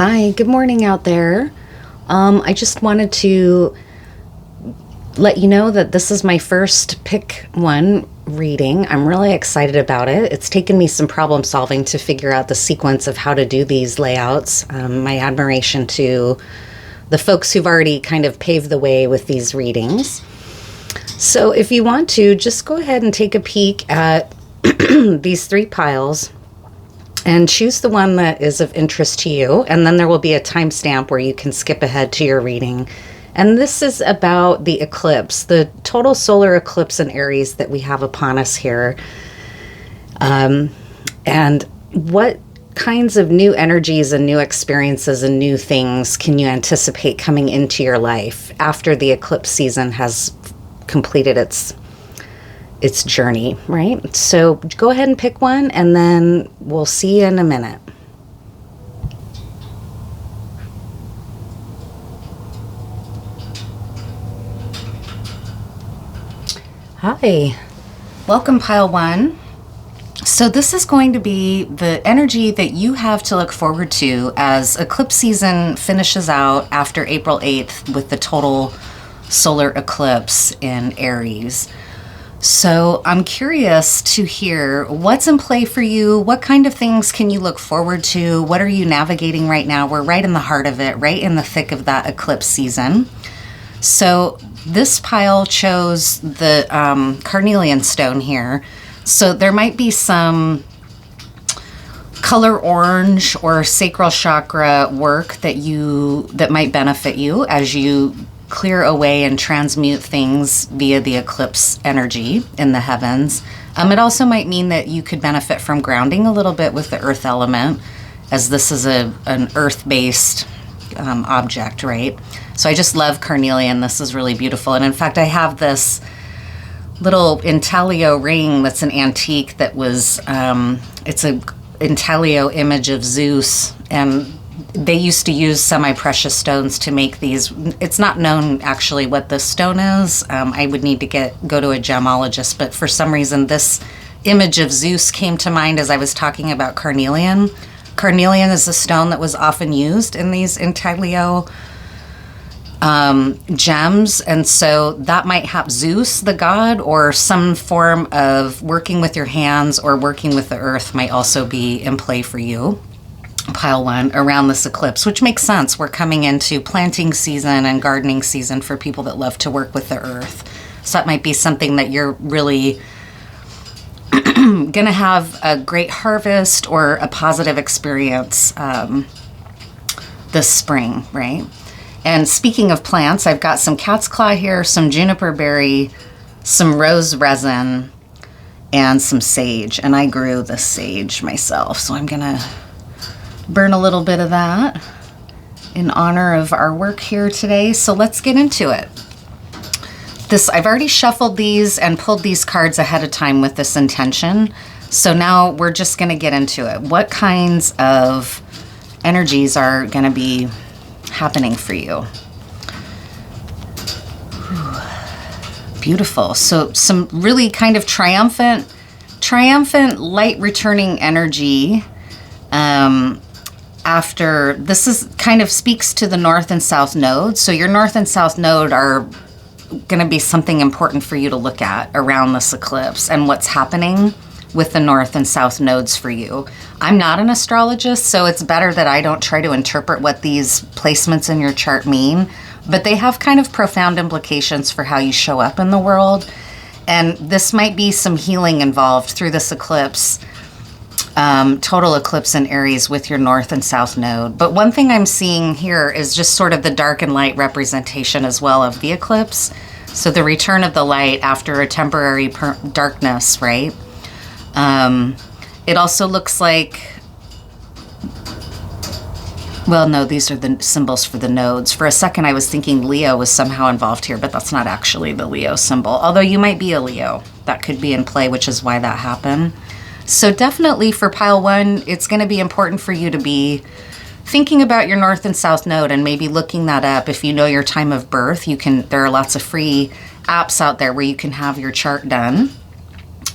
Hi, good morning out there. I just wanted to let you know that this is my first pick one reading. I'm really excited about it. It's taken me some problem solving to figure out the sequence of how to do these layouts. My admiration to the folks who've already kind of paved the way with these readings. So if you want to, just go ahead and take a peek at these three piles and choose the one that is of interest to you. And then there will be a timestamp where you can skip ahead to your reading. And this is about the eclipse, the total solar eclipse in Aries that we have upon us here. And what kinds of new energies and new experiences and new things can you anticipate coming into your life after the eclipse season has completed its journey, right? So go ahead and pick one, and then we'll see you in a minute. Hi, welcome pile one. So this is going to be the energy that you have to look forward to as eclipse season finishes out after April 8th with the total solar eclipse in Aries. So I'm curious to hear what's in play for you. What kind of things can you look forward to? What are you navigating right now? We're right in the heart of it, right in the thick of that eclipse season. So this pile chose the carnelian stone here. So there might be some color orange or sacral chakra work that might benefit you as you clear away and transmute things via the eclipse energy in the heavens. It also might mean that you could benefit from grounding a little bit with the earth element, as this is an earth-based object, right? So I just love carnelian. This is really beautiful. And in fact, I have this little intaglio ring that's an antique that was, it's a intaglio image of Zeus, and they used to use semi-precious stones to make these. It's not known actually what this stone is. I would need to go to a gemologist, but for some reason this image of Zeus came to mind as I was talking about carnelian. Carnelian is a stone that was often used in these intaglio gems, and so that might have Zeus, the god, or some form of working with your hands or working with the earth might also be in play for you. Pile one around this eclipse, which makes sense. We're coming into planting season and gardening season for people that love to work with the earth. So that might be something that you're really gonna have a great harvest or a positive experience this spring, right? And speaking of plants, I've got some cat's claw here, some juniper berry, some rose resin, and some sage. And I grew the sage myself, so I'm gonna burn a little bit of that in honor of our work here today. So let's get into it. I've already shuffled these and pulled these cards ahead of time with this intention. So now we're just going to get into it. What kinds of energies are going to be happening for you? Ooh, beautiful. So some really kind of triumphant light returning energy. After this is kind of speaks to the north and south nodes. So your north and south node are going to be something important for you to look at around this eclipse and what's happening with the north and south nodes for you. I'm not an astrologist, so it's better that I don't try to interpret what these placements in your chart mean, but they have kind of profound implications for how you show up in the world. And this might be some healing involved through this eclipse. Total eclipse in Aries with your north and south node. But one thing I'm seeing here is just sort of the dark and light representation as well of the eclipse. So the return of the light after a temporary darkness, right? It also looks like, well, no, these are the symbols for the nodes. For a second, I was thinking Leo was somehow involved here, but that's not actually the Leo symbol. Although you might be a Leo. That could be in play, which is why that happened. So definitely for pile one, it's going to be important for you to be thinking about your north and south node and maybe looking that up. If you know your time of birth, there are lots of free apps out there where you can have your chart done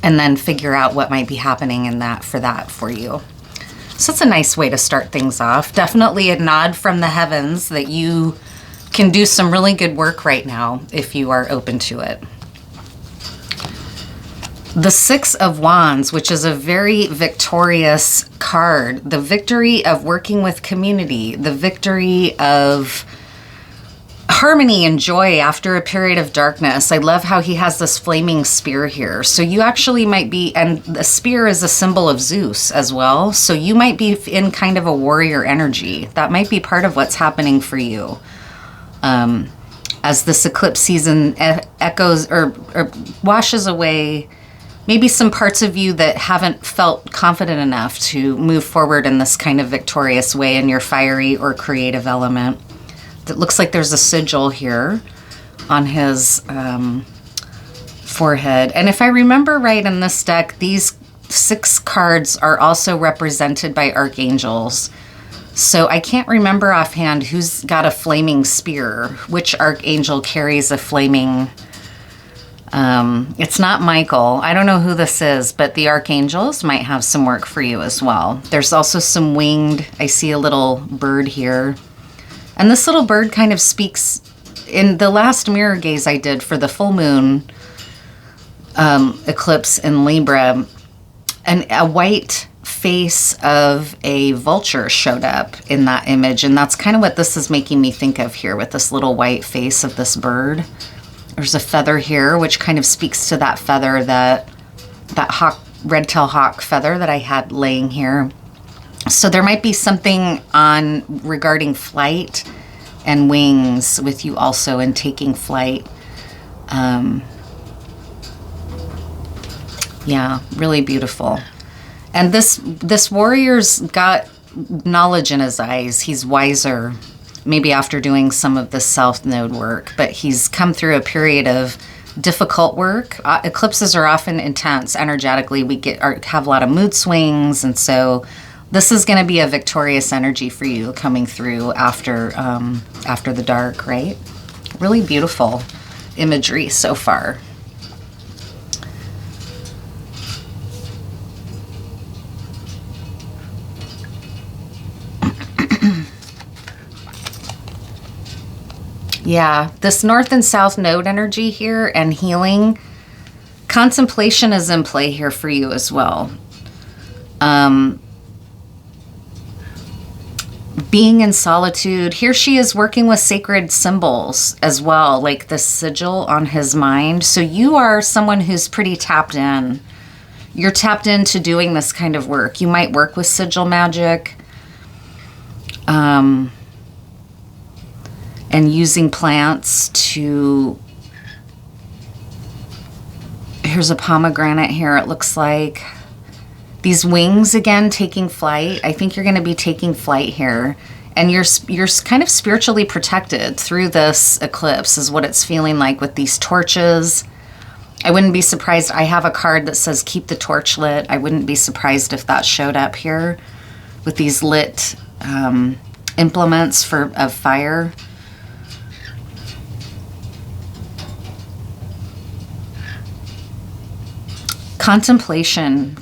and then figure out what might be happening in that for you. So it's a nice way to start things off. Definitely a nod from the heavens that you can do some really good work right now if you are open to it. The Six of Wands, which is a very victorious card. The victory of working with community. The victory of harmony and joy after a period of darkness. I love how he has this flaming spear here. So you actually might be, and the spear is a symbol of Zeus as well. So you might be in kind of a warrior energy. That might be part of what's happening for you. As this eclipse season echoes or washes away maybe some parts of you that haven't felt confident enough to move forward in this kind of victorious way in your fiery or creative element. It looks like there's a sigil here on his forehead. And if I remember right in this deck, these 6 cards are also represented by archangels. So I can't remember offhand who's got a flaming spear, which archangel carries a flaming... it's not Michael. I don't know who this is, but the archangels might have some work for you as well. There's also some winged, I see a little bird here. And this little bird kind of speaks, in the last mirror gaze I did for the full moon eclipse in Libra, and a white face of a vulture showed up in that image. And that's kind of what this is making me think of here with this little white face of this bird. There's a feather here, which kind of speaks to that feather, that hawk, red-tailed hawk feather that I had laying here. So there might be something on regarding flight and wings with you also, and taking flight. Yeah, really beautiful. And this warrior's got knowledge in his eyes. He's wiser, maybe after doing some of the South Node work, but he's come through a period of difficult work. Eclipses are often intense energetically. We have a lot of mood swings, and so this is going to be a victorious energy for you coming through after the dark, right? Really beautiful imagery so far. Yeah, this North and South Node energy here and healing. Contemplation is in play here for you as well. Being in solitude. Here she is working with sacred symbols as well, like the sigil on his mind. So you are someone who's pretty tapped in. You're tapped into doing this kind of work. You might work with sigil magic. And using plants to... Here's a pomegranate here, it looks like. These wings, again, taking flight. I think you're going to be taking flight here. And you're kind of spiritually protected through this eclipse, is what it's feeling like with these torches. I wouldn't be surprised. I have a card that says keep the torch lit. I wouldn't be surprised if that showed up here with these lit implements of fire. Contemplation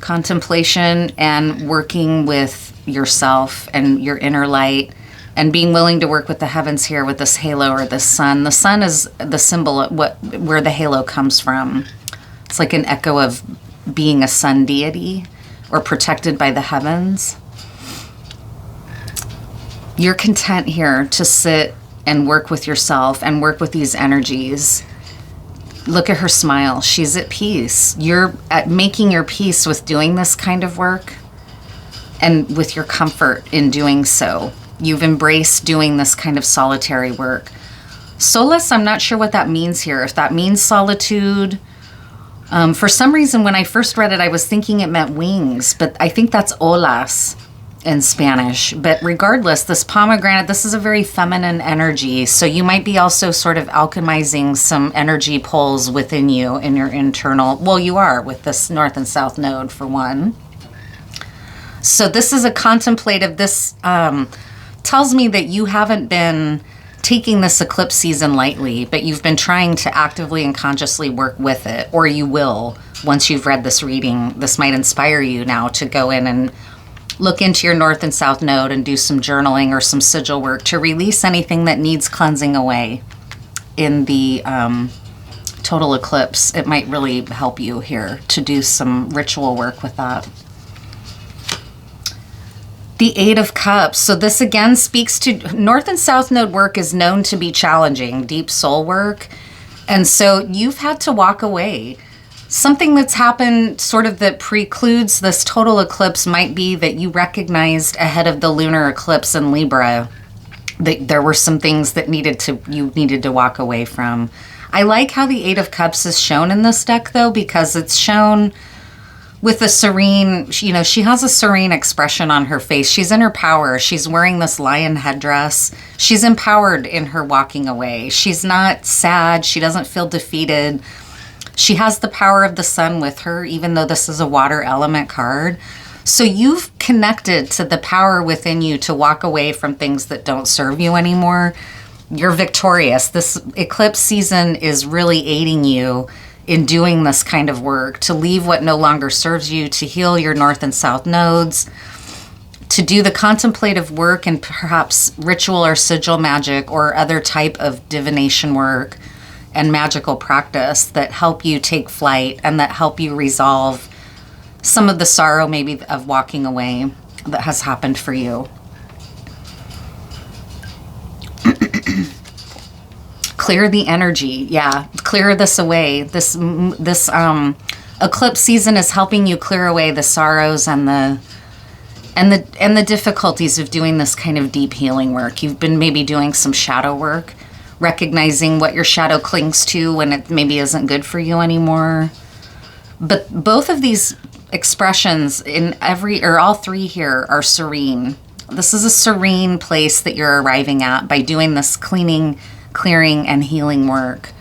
and working with yourself and your inner light, and being willing to work with the heavens here with this halo or this sun. The sun is the symbol of where the halo comes from. It's like an echo of being a sun deity or protected by the heavens. You're content here to sit and work with yourself and work with these energies. Look at her smile. She's at peace. You're at making your peace with doing this kind of work and with your comfort in doing so. You've embraced doing this kind of solitary work. Solace, I'm not sure what that means here. If that means solitude. For some reason, when I first read it, I was thinking it meant wings, but I think that's olas in Spanish. But regardless, this pomegranate, this is a very feminine energy. So you might be also sort of alchemizing some energy pulls within you in your internal, well, you are with this North and South Node for one. So this is a contemplative, this tells me that you haven't been taking this eclipse season lightly, but you've been trying to actively and consciously work with it, or you will once you've read this reading. This might inspire you now to go in and look into your north and south node and do some journaling or some sigil work to release anything that needs cleansing away in the total eclipse. It might really help you here to do some ritual work with that. The Eight of Cups. So this again speaks to north and south node work is known to be challenging, deep soul work. And so you've had to walk away. Something that's happened sort of that precludes this total eclipse might be that you recognized ahead of the lunar eclipse in Libra that there were some things that you needed to walk away from. I like how the Eight of Cups is shown in this deck though, because it's shown with a serene, she has a serene expression on her face. She's in her power. She's wearing this lion headdress. She's empowered in her walking away. She's not sad. She doesn't feel defeated. She has the power of the sun with her, even though this is a water element card. So you've connected to the power within you to walk away from things that don't serve you anymore. You're victorious. This eclipse season is really aiding you in doing this kind of work, to leave what no longer serves you, to heal your north and south nodes, to do the contemplative work and perhaps ritual or sigil magic or other type of divination work and magical practice that help you take flight and that help you resolve some of the sorrow maybe of walking away that has happened for you. Clear the energy. Yeah, clear this away. This eclipse season is helping you clear away the sorrows and the difficulties of doing this kind of deep healing work. You've been maybe doing some shadow work, recognizing what your shadow clings to when it maybe isn't good for you anymore. But both of these expressions in all three here are serene. This is a serene place that you're arriving at by doing this clearing, and healing work.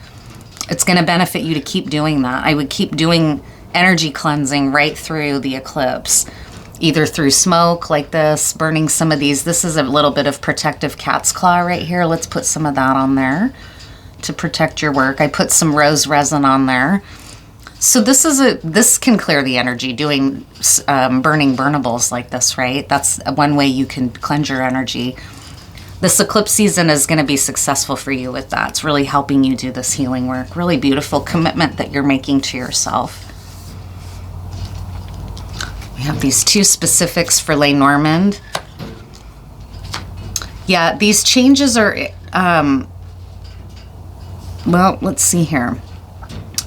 It's going to benefit you to keep doing that. I would keep doing energy cleansing right through the eclipse, either through smoke like this, burning some of these. This is a little bit of protective cat's claw right here. Let's put some of that on there to protect your work. I put some rose resin on there. So this can clear the energy, doing burning burnables like this, right? That's one way you can cleanse your energy. This eclipse season is going to be successful for you with that. It's really helping you do this healing work. Really beautiful commitment that you're making to yourself. We have these two specifics for Lenormand. Yeah, these changes are, well, let's see here.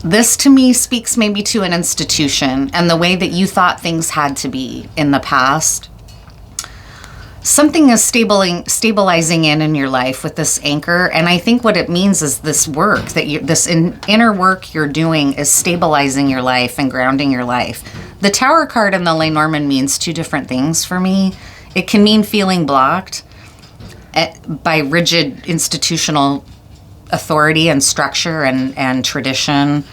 This to me speaks maybe to an institution and the way that you thought things had to be in the past. Something is stabilizing in your life with this anchor, and I think what it means is this work this inner work you're doing is stabilizing your life and grounding your life. The Tower card in the Lenormand means two different things for me. It can mean feeling blocked by rigid institutional authority and structure and tradition.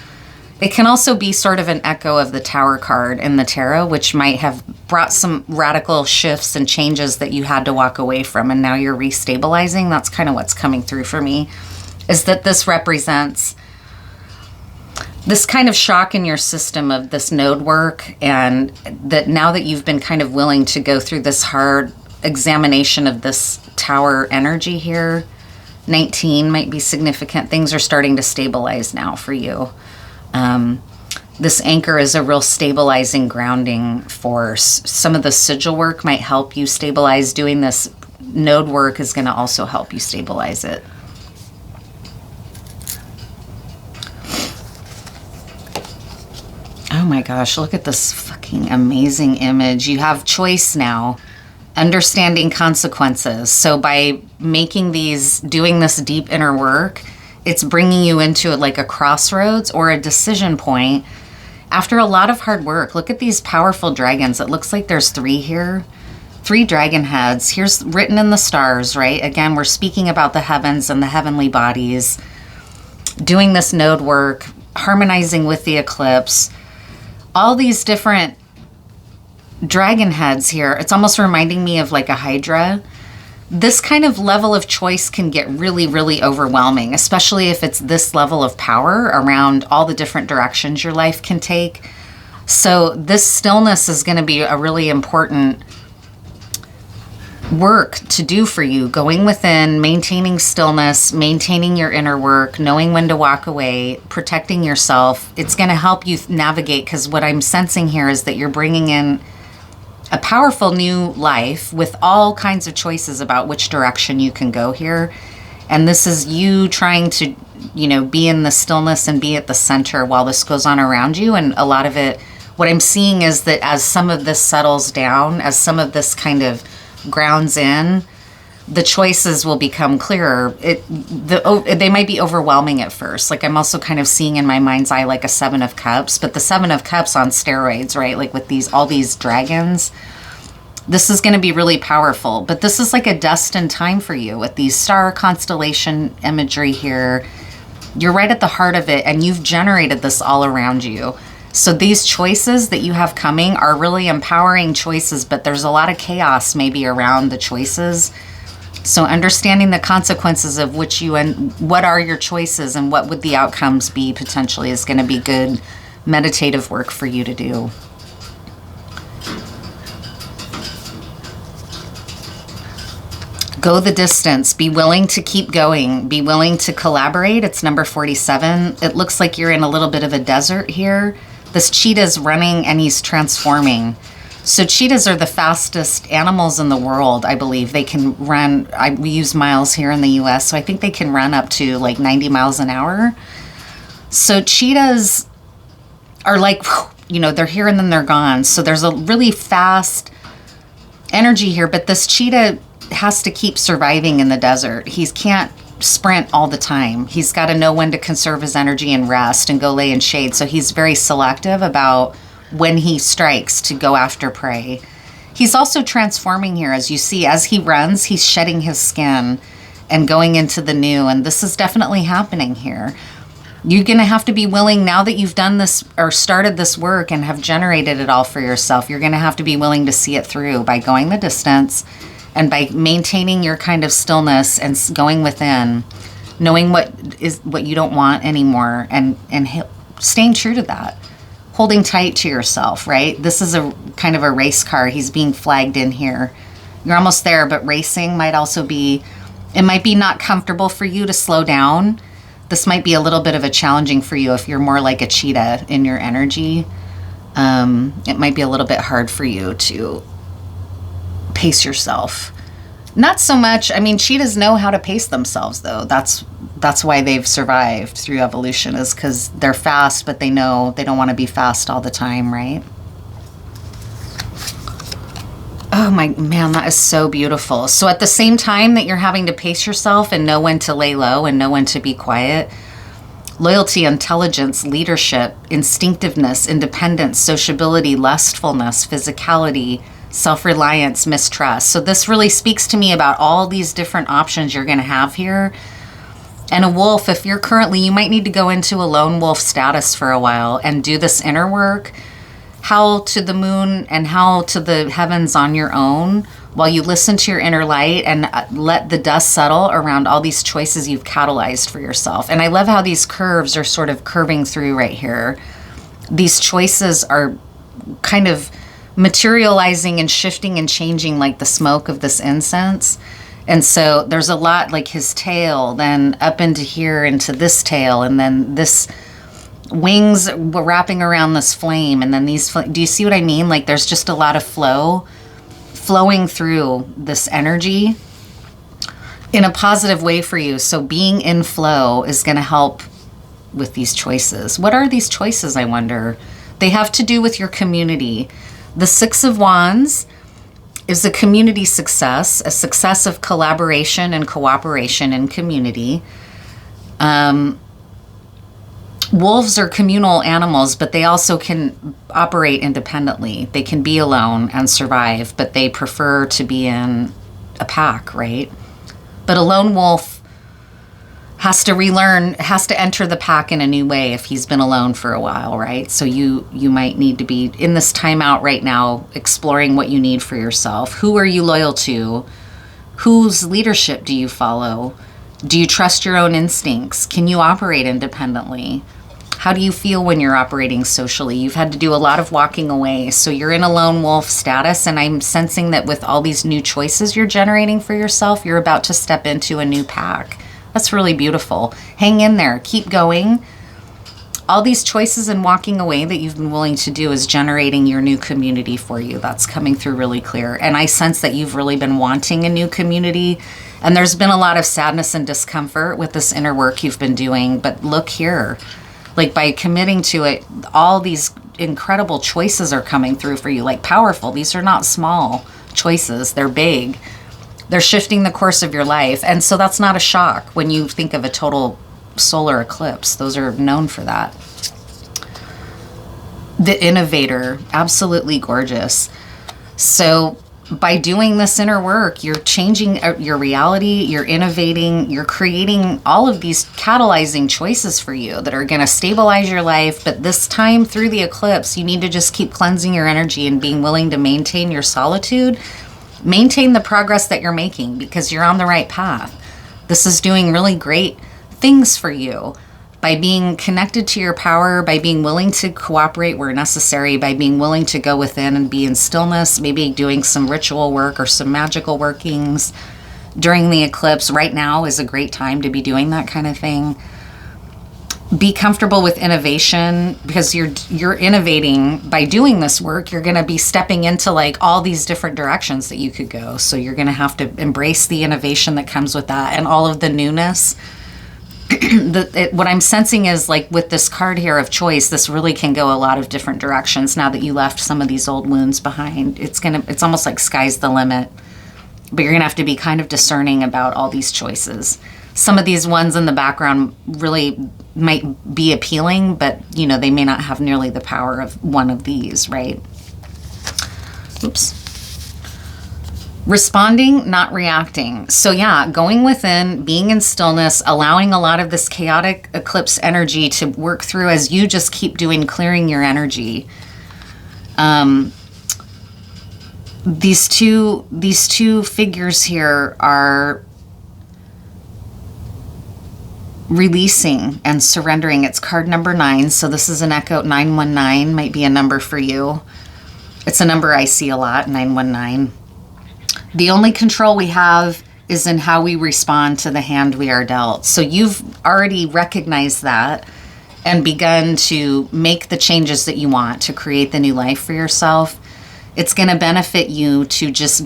It can also be sort of an echo of the Tower card in the tarot, which might have brought some radical shifts and changes that you had to walk away from, and now you're restabilizing. That's kind of what's coming through for me, is that this represents this kind of shock in your system of this node work, and that now that you've been kind of willing to go through this hard examination of this Tower energy here, 19 might be significant. Things are starting to stabilize now for you. This anchor is a real stabilizing, grounding force. Some of the sigil work might help you stabilize. Doing this node work is going to also help you stabilize it. Oh my gosh, look at this fucking amazing image. You have choice now. Understanding consequences. So by doing this deep inner work, it's bringing you into like a crossroads or a decision point after a lot of hard work. Look at these powerful dragons. It looks like there's 3 here. 3 dragon heads. Here's written in the stars, right? Again, we're speaking about the heavens and the heavenly bodies. Doing this node work, harmonizing with the eclipse. All these different dragon heads here. It's almost reminding me of like a hydra. This kind of level of choice can get really, really overwhelming, especially if it's this level of power around all the different directions your life can take. So this stillness is going to be a really important work to do for you, going within, maintaining stillness, maintaining your inner work, knowing when to walk away, protecting yourself. It's going to help you navigate, because what I'm sensing here is that you're bringing in a powerful new life with all kinds of choices about which direction you can go here. And this is you trying to, be in the stillness and be at the center while this goes on around you. And a lot of it, what I'm seeing is that as some of this settles down, as some of this kind of grounds in, the choices will become clearer. They might be overwhelming at first. Like, I'm also kind of seeing in my mind's eye like a 7 of Cups, but the 7 of Cups on steroids, right? Like with all these dragons. This is going to be really powerful, but this is like a destined time for you with these star constellation imagery here. You're right at the heart of it, and you've generated this all around you. So these choices that you have coming are really empowering choices, but there's a lot of chaos maybe around the choices. So understanding the consequences of what are your choices and what would the outcomes be potentially is going to be good meditative work for you to do. Go the distance. Be willing to keep going. Be willing to collaborate. It's number 47. It looks like you're in a little bit of a desert here. This cheetah's running and he's transforming. So cheetahs are the fastest animals in the world, I believe. They can run, we use miles here in the US, so I think they can run up to like 90 miles an hour. So cheetahs are like, they're here and then they're gone. So there's a really fast energy here, but this cheetah has to keep surviving in the desert. He can't sprint all the time. He's got to know when to conserve his energy and rest and go lay in shade. So he's very selective about when he strikes to go after prey. He's also transforming here. As you see, as he runs, he's shedding his skin and going into the new. And this is definitely happening here. You're going to have to be willing, now that you've done this or started this work and have generated it all for yourself, you're going to have to be willing to see it through by going the distance and by maintaining your kind of stillness and going within, knowing what you don't want anymore, and staying true to that, holding tight to yourself, right? This is a kind of a race car. He's being flagged in here. You're almost there, but racing might also be, it might be not comfortable for you to slow down. This might be a little bit of a challenging for you if you're more like a cheetah in your energy. It might be a little bit hard for you to pace yourself. Not so much, cheetahs know how to pace themselves though. That's why they've survived through evolution, is because they're fast, but they know they don't want to be fast all the time, right? Oh my man, that is so beautiful. So at the same time that you're having to pace yourself and know when to lay low and know when to be quiet, loyalty, intelligence, leadership, instinctiveness, independence, sociability, lustfulness, physicality, self-reliance, mistrust. So this really speaks to me about all these different options you're going to have here. And a wolf, if you're currently, you might need to go into a lone wolf status for a while and do this inner work, howl to the moon and howl to the heavens on your own while you listen to your inner light and let the dust settle around all these choices you've catalyzed for yourself. And I love how these curves are sort of curving through right here. These choices are kind of materializing and shifting and changing like the smoke of this incense. And so there's a lot, like his tail, then up into here, into this tail, and then this wings wrapping around this flame, and then these, do you see what I mean? Like there's just a lot of flowing through this energy in a positive way for you. So being in flow is going to help with these choices. What are these choices, I wonder? They have to do with your community. The 6 of Wands is a community success, a success of collaboration and cooperation in community. Wolves are communal animals, but they also can operate independently. They can be alone and survive, but they prefer to be in a pack, right? But a lone wolf has to relearn, has to enter the pack in a new way if he's been alone for a while, right? So you might need to be in this timeout right now, exploring what you need for yourself. Who are you loyal to? Whose leadership do you follow? Do you trust your own instincts? Can you operate independently? How do you feel when you're operating socially? You've had to do a lot of walking away. So you're in a lone wolf status, and I'm sensing that with all these new choices you're generating for yourself, you're about to step into a new pack. That's really beautiful. Hang in there. Keep going. All these choices and walking away that you've been willing to do is generating your new community for you. That's coming through really clear. And I sense that you've really been wanting a new community. And there's been a lot of sadness and discomfort with this inner work you've been doing. But look here. Like, by committing to it, all these incredible choices are coming through for you, like powerful. These are not small choices. They're big. They're shifting the course of your life. And so that's not a shock when you think of a total solar eclipse. Those are known for that. The innovator, absolutely gorgeous. So by doing this inner work, you're changing your reality, you're innovating, you're creating all of these catalyzing choices for you that are going to stabilize your life. But this time through the eclipse, you need to just keep cleansing your energy and being willing to maintain your solitude, maintain the progress that you're making, because you're on the right path. This is doing really great things for you. By being connected to your power, by being willing to cooperate where necessary, by being willing to go within and be in stillness, maybe doing some ritual work or some magical workings during the eclipse. Right now is a great time to be doing that kind of thing. Be comfortable with innovation, because you're innovating by doing this work. You're going to be stepping into like all these different directions that you could go. So you're going to have to embrace the innovation that comes with that and all of the newness. What I'm sensing is, like, with this card here of choice, this really can go a lot of different directions now that you left some of these old wounds behind. It's almost like sky's the limit, but you're gonna have to be kind of discerning about all these choices. Some of these ones in the background really might be appealing, but they may not have nearly the power of one of these, right? Oops. Responding, not reacting. So yeah, going within, being in stillness, allowing a lot of this chaotic eclipse energy to work through as you just keep doing, clearing your energy. These two figures here are releasing and surrendering. It's card number 9. So this is an echo. 919 might be a number for you. It's a number I see a lot, 919. The only control we have is in how we respond to the hand we are dealt. So you've already recognized that and begun to make the changes that you want to create the new life for yourself. It's going to benefit you to just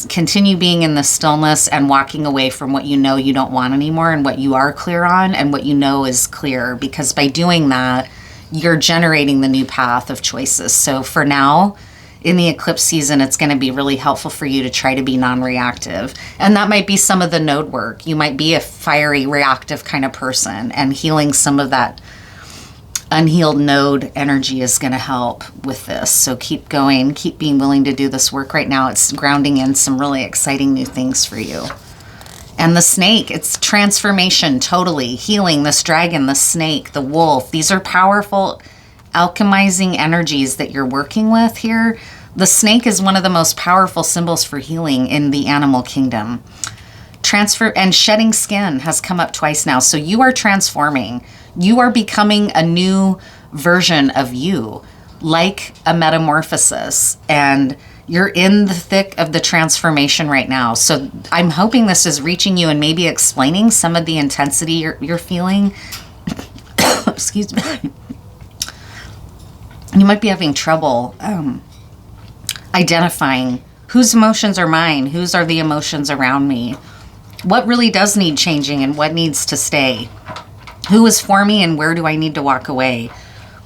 continue being in the stillness and walking away from what you know you don't want anymore and what you are clear on and what you know is clear, because by doing that, you're generating the new path of choices. So for now, in the eclipse season, it's going to be really helpful for you to try to be non-reactive. And that might be some of the node work. You might be a fiery, reactive kind of person, and healing some of that unhealed node energy is going to help with this. So keep going, keep being willing to do this work right now. It's grounding in some really exciting new things for you. And the snake, it's transformation, totally. Healing, this dragon, the snake, the wolf. These are powerful alchemizing energies that you're working with here. The snake is one of the most powerful symbols for healing in the animal kingdom. Transfer and shedding skin has come up twice now. So you are transforming. You are becoming a new version of you, like a metamorphosis. And you're in the thick of the transformation right now. So I'm hoping this is reaching you and maybe explaining some of the intensity you're feeling. Excuse me. You might be having trouble identifying whose emotions are mine, whose are the emotions around me, what really does need changing and what needs to stay, who is for me and where do I need to walk away,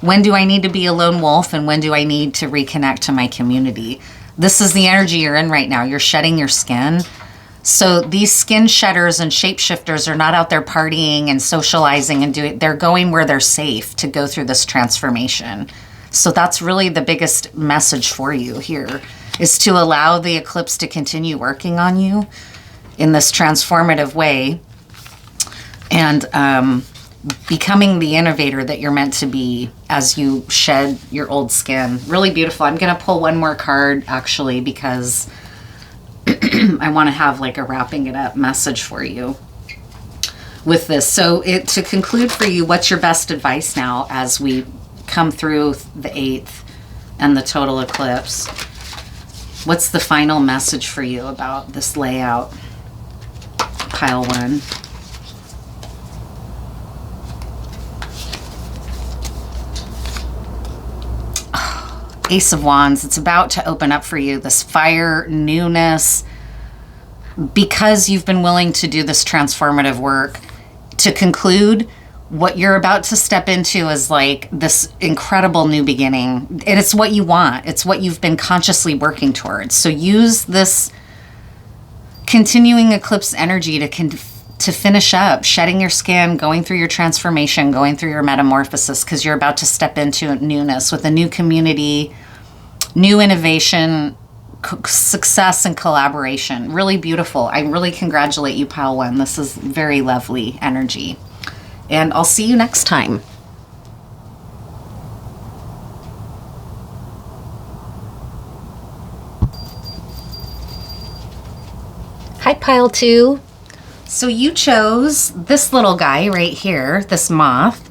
when do I need to be a lone wolf and when do I need to reconnect to my community. This is the energy you're in right now. You're shedding your skin. So these skin shedders and shapeshifters are not out there partying and socializing and they're going where they're safe to go through this transformation. So that's really the biggest message for you here, is to allow the eclipse to continue working on you in this transformative way and becoming the innovator that you're meant to be as you shed your old skin. Really beautiful. I'm going to pull one more card, actually, because I want to have like a wrapping it up message for you. with this. So to conclude for you, what's your best advice now as we come through the 8th and the total eclipse? What's the final message for you about this layout, pile 1? Ace of Wands, it's about to open up for you, this fire, newness, because you've been willing to do this transformative work. To conclude, what you're about to step into is like this incredible new beginning. And it's what you want. It's what you've been consciously working towards. So use this continuing eclipse energy to finish up, shedding your skin, going through your transformation, going through your metamorphosis, because you're about to step into newness with a new community, new innovation, success, and collaboration. Really beautiful. I really congratulate you, pile 1. This is very lovely energy. And I'll see you next time. Hi, pile 2. So you chose this little guy right here, this moth.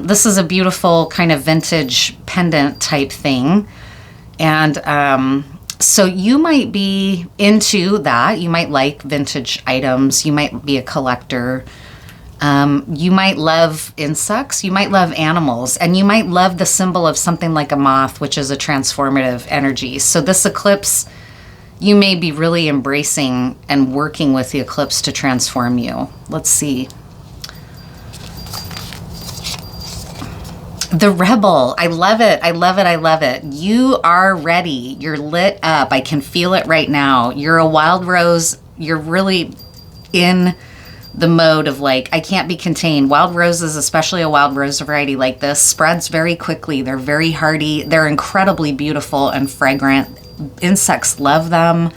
This is a beautiful kind of vintage pendant type thing. And so you might be into that. You might like vintage items. You might be a collector. You might love insects. You might love animals. And you might love the symbol of something like a moth, which is a transformative energy. So this eclipse, you may be really embracing and working with the eclipse to transform you. Let's see. The Rebel. I love it. I love it. I love it. You are ready. You're lit up. I can feel it right now. You're a wild rose. You're really in the mode of like, I can't be contained. Wild roses, especially a wild rose variety like this, spreads very quickly. They're very hardy. They're incredibly beautiful and fragrant. Insects love them.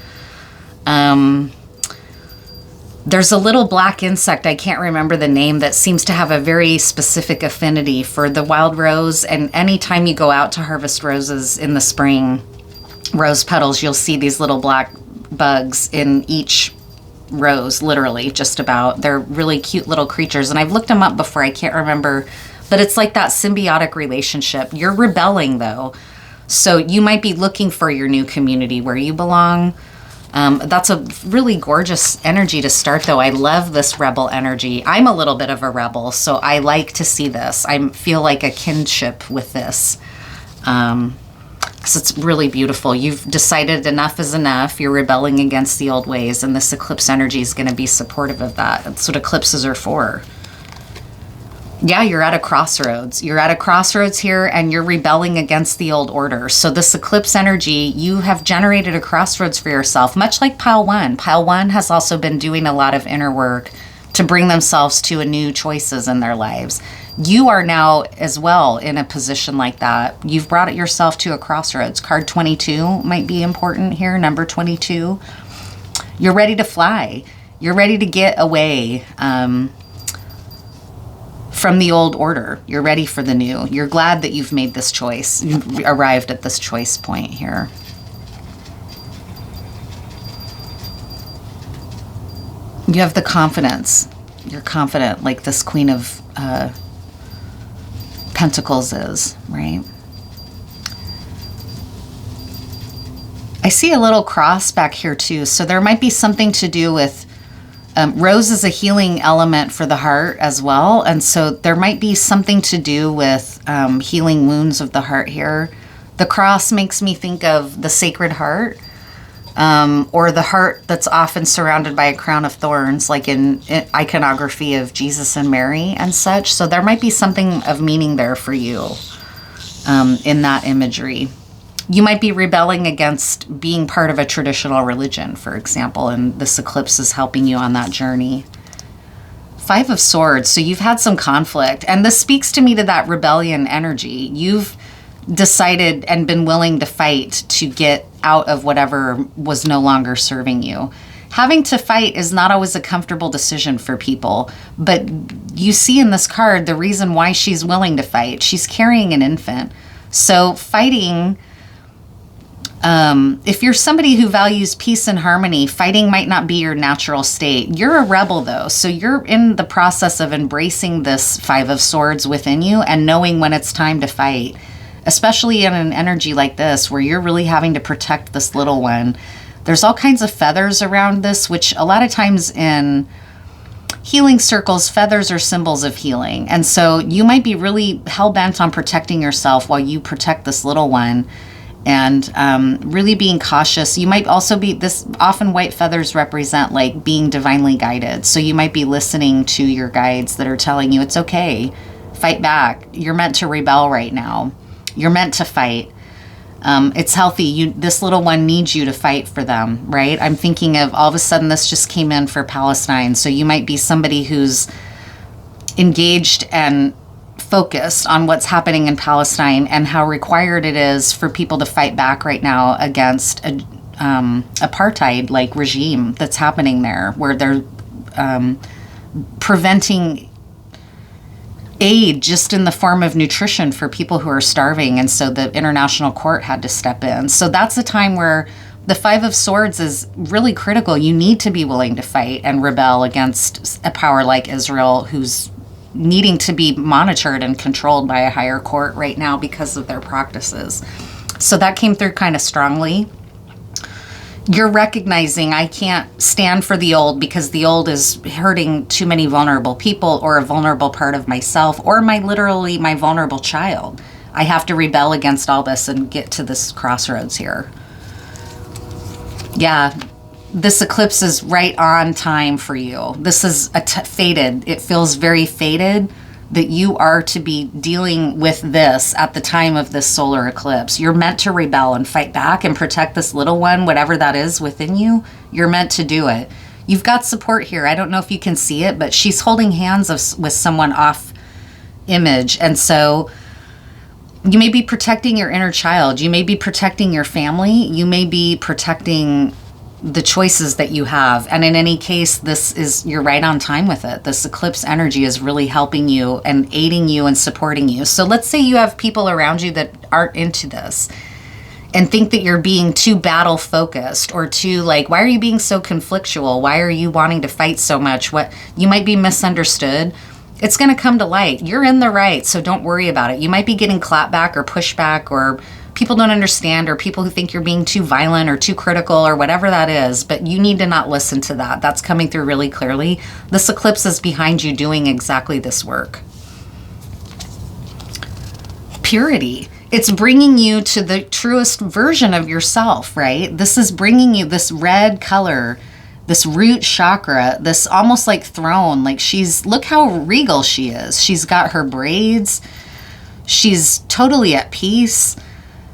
There's a little black insect, I can't remember the name, that seems to have a very specific affinity for the wild rose. And anytime you go out to harvest roses in the spring, rose petals, you'll see these little black bugs in each rose, literally, just about. They're really cute little creatures. And I've looked them up before, I can't remember. But it's like that symbiotic relationship. You're rebelling, though. So you might be looking for your new community where you belong. That's a really gorgeous energy to start, though. I love this rebel energy. I'm a little bit of a rebel, so I like to see this. I feel like a kinship with this. So it's really beautiful. You've decided enough is enough. You're rebelling against the old ways, and this eclipse energy is going to be supportive of that. That's what eclipses are for. Yeah, you're at a crossroads. You're at a crossroads here, and you're rebelling against the old order. So this eclipse energy, you have generated a crossroads for yourself, much like pile 1. Pile 1 has also been doing a lot of inner work to bring themselves to a new choices in their lives. You are now as well in a position like that. You've brought it yourself to a crossroads. Card 22 might be important here, number 22. You're ready to fly. You're ready to get away from the old order. You're ready for the new. You're glad that you've made this choice. You've arrived at this choice point here. You have the confidence. You're confident, like this Queen of Pentacles is, right? I see a little cross back here too. So there might be something to do with rose is a healing element for the heart as well. And so there might be something to do with healing wounds of the heart here. The cross makes me think of the Sacred Heart, or the heart that's often surrounded by a crown of thorns, like in iconography of Jesus and Mary and such. So there might be something of meaning there for you in that imagery. You might be rebelling against being part of a traditional religion, for example, and this eclipse is helping you on that journey. 5 of Swords, so you've had some conflict, and this speaks to me to that rebellion energy. You've decided and been willing to fight to get out of whatever was no longer serving you. Having to fight is not always a comfortable decision for people, but you see in this card the reason why she's willing to fight. She's carrying an infant. So fighting If you're somebody who values peace and harmony, fighting might not be your natural state. You're a rebel, though, so you're in the process of embracing this Five of Swords within you and knowing when it's time to fight, especially in an energy like this where you're really having to protect this little one. There's all kinds of feathers around this, which a lot of times in healing circles, feathers are symbols of healing. And so you might be really hell-bent on protecting yourself while you protect this little one. And really being cautious. You might also be, this often white feathers represent like being divinely guided. So you might be listening to your guides that are telling you it's okay, fight back. You're meant to rebel right now. You're meant to fight. It's healthy. This little one needs you to fight for them, right? I'm thinking of all of a sudden this just came in for Palestine. So you might be somebody who's engaged and focused on what's happening in Palestine and how required it is for people to fight back right now against a apartheid like regime that's happening there, where they're preventing aid just in the form of nutrition for people who are starving. And so the international court had to step in. So that's a time where the Five of Swords is really critical. You need to be willing to fight and rebel against a power like Israel, who's needing to be monitored and controlled by a higher court right now because of their practices. So that came through kind of strongly. You're recognizing I can't stand for the old because the old is hurting too many vulnerable people or a vulnerable part of myself or my vulnerable child. I have to rebel against all this and get to this crossroads here. Yeah. This eclipse is right on time for you. This is fated. It feels very fated that you are to be dealing with this at the time of this solar eclipse. You're meant to rebel and fight back and protect this little one, whatever that is within you. You're meant to do it. You've got support here. I don't know if you can see it, but she's holding hands with someone off image. And so you may be protecting your inner child. You may be protecting your family. You may be protecting the choices that you have. And in any case, you're right on time with it. This eclipse energy is really helping you and aiding you and supporting you. So let's say you have people around you that aren't into this and think that you're being too battle focused or too like, why are you being so conflictual? Why are you wanting to fight so much? You might be misunderstood. It's going to come to light. You're in the right, so don't worry about it. You might be getting clapback or pushback or people don't understand or people who think you're being too violent or too critical or whatever that is, but you need to not listen to that. That's coming through really clearly. This eclipse is behind you doing exactly this work. Purity. It's bringing you to the truest version of yourself, right? This is bringing you this red color, this root chakra, this almost like throne. Like look how regal she is. She's got her braids. She's totally at peace.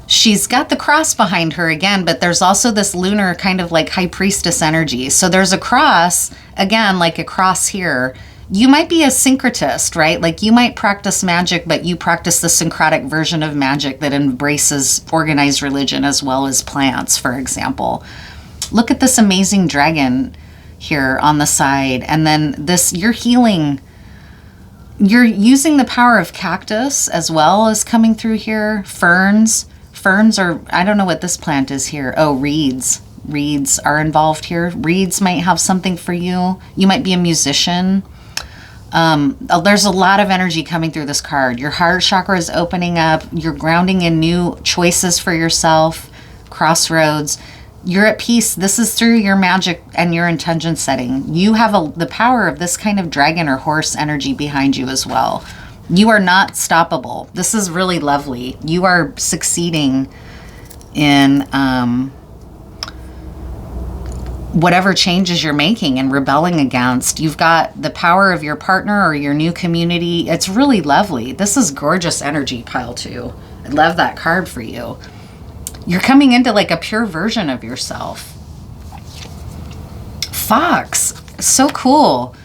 She's got the cross behind her again, but there's also this lunar kind of like high priestess energy. So there's a cross, again, like a cross here. You might be a syncretist, right? Like you might practice magic, but you practice the syncretic version of magic that embraces organized religion as well as plants, for example. Look at this amazing dragon here on the side. And then you're healing. You're using the power of cactus as well as coming through here. Ferns are, I don't know what this plant is here. Oh, reeds. Reeds are involved here. Reeds might have something for you. You might be a musician. There's a lot of energy coming through this card. Your heart chakra is opening up. You're grounding in new choices for yourself. Crossroads. You're at peace. This is through your magic and your intention setting. You have the power of this kind of dragon or horse energy behind you as well. You are not stoppable. This is really lovely. You are succeeding in whatever changes you're making and rebelling against. You've got the power of your partner or your new community. It's really lovely. This is gorgeous energy, pile 2. I love that card for you. You're coming into like a pure version of yourself. Fox. So cool.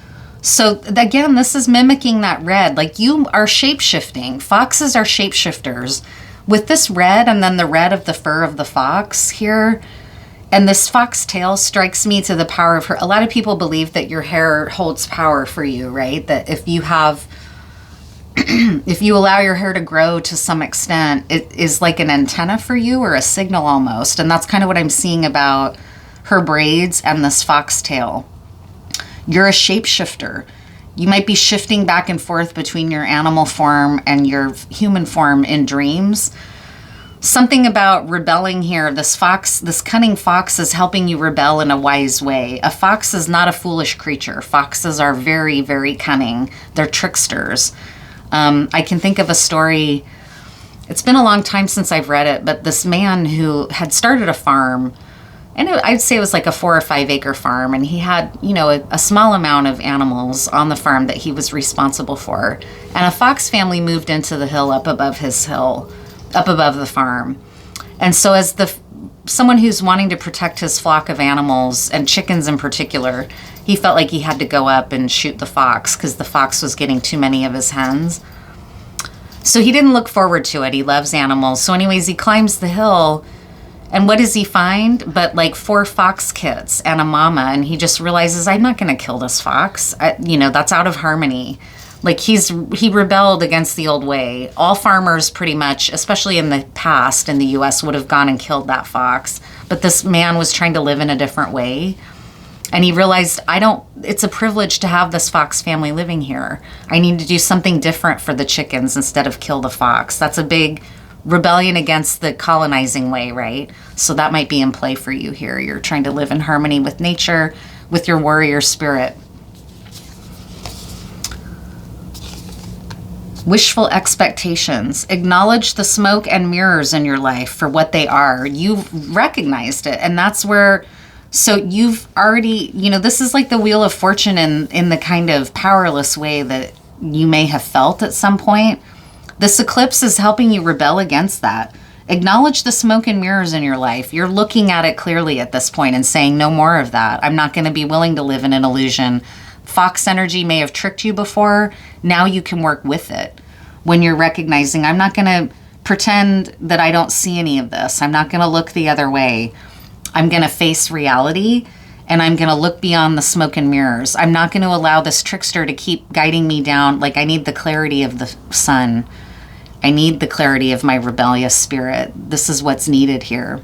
So again, this is mimicking that red. Like you are shape-shifting. Foxes are shapeshifters. With this red and then the red of the fur of the fox here, and this fox tail strikes me to the power of her. A lot of people believe that your hair holds power for you, right? That if you have if you allow your hair to grow to some extent, it is like an antenna for you, or a signal almost. And that's kind of what I'm seeing about her braids and this foxtail. You're a shapeshifter. You might be shifting back and forth between your animal form and your human form in dreams. Something about rebelling here. This cunning fox is helping you rebel in a wise way. A fox is not a foolish creature. Foxes are very, very cunning. They're tricksters. I can think of a story. It's been a long time since I've read it, but this man who had started a farm, and I'd say it was like a 4 or 5 acre farm, and he had, a small amount of animals on the farm that he was responsible for. And a fox family moved into the hill up above the farm. And so as someone who's wanting to protect his flock of animals, and chickens in particular, he felt like he had to go up and shoot the fox because the fox was getting too many of his hens. So he didn't look forward to it. He loves animals. So anyways, he climbs the hill, and what does he find but like 4 fox kits and a mama? And he just realizes, I'm not going to kill this fox. That's out of harmony. Like he rebelled against the old way. All farmers pretty much, especially in the past in the US, would have gone and killed that fox. But this man was trying to live in a different way. And he realized, it's a privilege to have this fox family living here. I need to do something different for the chickens instead of kill the fox. That's a big rebellion against the colonizing way, right? So that might be in play for you here. You're trying to live in harmony with nature, with your warrior spirit. Wishful expectations. Acknowledge the smoke and mirrors in your life for what they are. You've recognized it, and that's where... So you've already, this is like the Wheel of Fortune in the kind of powerless way that you may have felt at some point. This eclipse is helping you rebel against that. Acknowledge the smoke and mirrors in your life. You're looking at it clearly at this point and saying, no more of that. I'm not going to be willing to live in an illusion. Fox energy may have tricked you before. Now you can work with it. When you're recognizing, I'm not going to pretend that I don't see any of this. I'm not going to look the other way. I'm going to face reality, and I'm going to look beyond the smoke and mirrors. I'm not going to allow this trickster to keep guiding me down. Like, I need the clarity of the sun. I need the clarity of my rebellious spirit. This is what's needed here.